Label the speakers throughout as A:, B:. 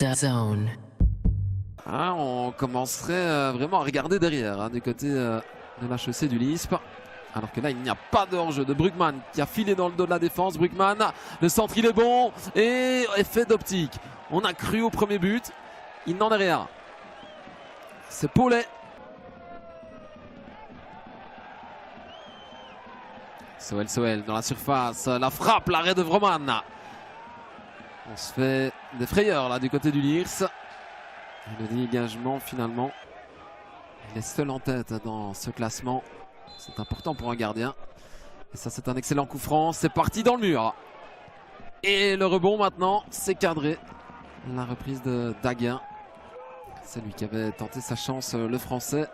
A: DAZN.
B: Ah, on commencerait vraiment à regarder derrière du côté de l'HEC du LISP. Alors que là, il n'y a pas de hors-jeu de Brugman qui a filé dans le dos de la défense. Brugman, le centre, il est bon. Et effet d'optique. On a cru au premier but. Il n'en est rien. C'est Paulet. Soel dans la surface. La frappe, l'arrêt de Vroman. On se fait des frayeurs là du côté du Liers. Et le dégagement finalement. Il est seul en tête dans ce classement. C'est important pour un gardien. Et ça, c'est un excellent coup franc. C'est parti dans le mur. Et le rebond maintenant, c'est cadré. La reprise de Daguin. C'est lui qui avait tenté sa chance, le français.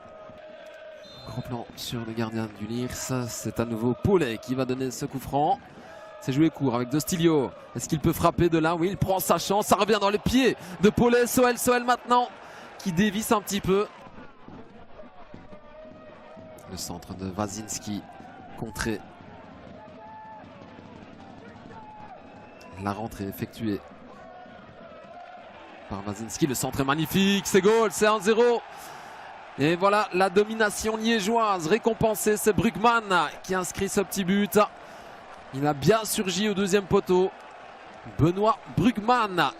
B: Gros plan sur le gardien du Liers. C'est à nouveau Paulet qui va donner ce coup franc. C'est joué court avec Dostilio. Est-ce qu'il peut frapper de là? Oui, il prend sa chance. Ça revient dans les pieds de Paulet. Soel maintenant qui dévisse un petit peu. Le centre de Wazinski contré. La rentrée effectuée par Wazinski. Le centre est magnifique. C'est goal. C'est 1-0. Et voilà la domination liégeoise récompensée. C'est Brugman qui inscrit ce petit but. Il a bien surgi au deuxième poteau. Benoît Brugman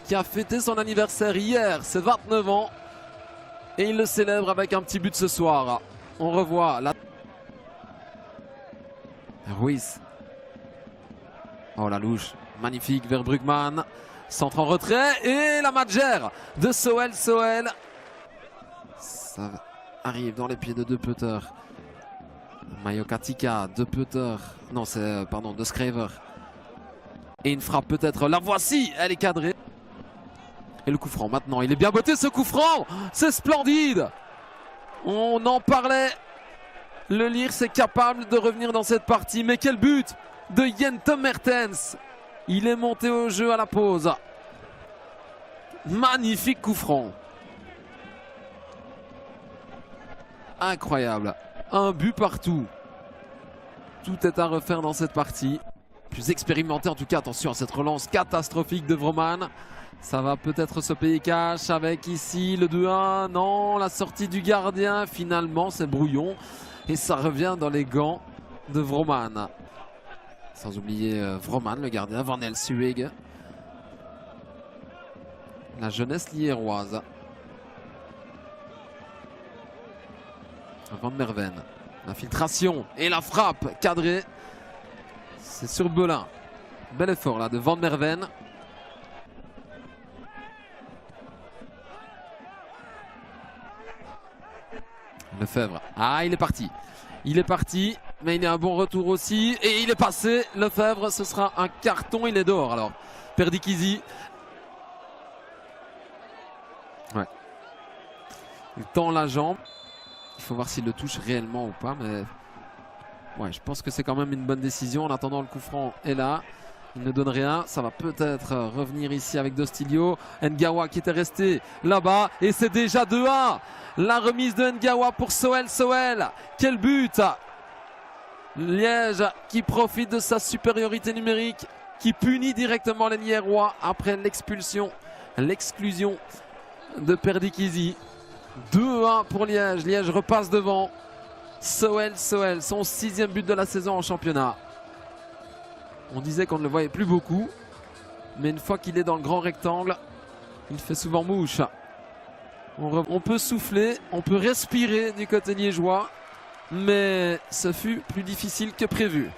B: qui a fêté son anniversaire hier, c'est 29 ans. Et il le célèbre avec un petit but ce soir. On revoit la... Ruiz. Oh la louche, magnifique vers Brugman. Centre en retrait et la matchère de Soel. Ça arrive dans les pieds de De Putter. Mayokatika, De Putter. Non, c'est, pardon, De Schrijver. Et une frappe peut-être. La voici, elle est cadrée. Et le coup franc maintenant. Il est bien botté ce coup franc. C'est splendide. On en parlait. Le Liers est capable de revenir dans cette partie. Mais quel but de Jente Mertens. Il est monté au jeu à la pause. Magnifique coup franc. Incroyable. Un but partout. Tout est à refaire dans cette partie. Plus expérimenté en tout cas. Attention à cette relance catastrophique de Vroman. Ça va peut-être se payer cash avec ici le 2-1. Non, la sortie du gardien. Finalement, c'est brouillon. Et ça revient dans les gants de Vroman. Sans oublier Vroman, le gardien. Van Elsueg. La jeunesse liéroise. Van Merven. L'infiltration et la frappe cadrée. C'est sur Belin. Bel effort là de Van Merven. Lefebvre. Ah, il est parti. Il est parti, mais il y a un bon retour aussi. Et il est passé. Lefebvre, ce sera un carton. Il est dehors alors. Perdikizi. Ouais. Il tend la jambe. Il faut voir s'il le touche réellement ou pas, mais ouais, je pense que c'est quand même une bonne décision. En attendant, le coup franc est là. Il ne donne rien. Ça va peut-être revenir ici avec Dostilio. Ngawa qui était resté là-bas. Et c'est déjà 2-1. La remise de Ngawa pour Soel. Quel but! Liège qui profite de sa supériorité numérique, qui punit directement les Liérois après l'exclusion de Perdikizi. 2-1 pour Liège. Liège repasse devant. Soel, son 6e but de la saison en championnat. On disait qu'on ne le voyait plus beaucoup, mais une fois qu'il est dans le grand rectangle, il fait souvent mouche. On peut souffler, on peut respirer du côté liégeois, mais ce fut plus difficile que prévu.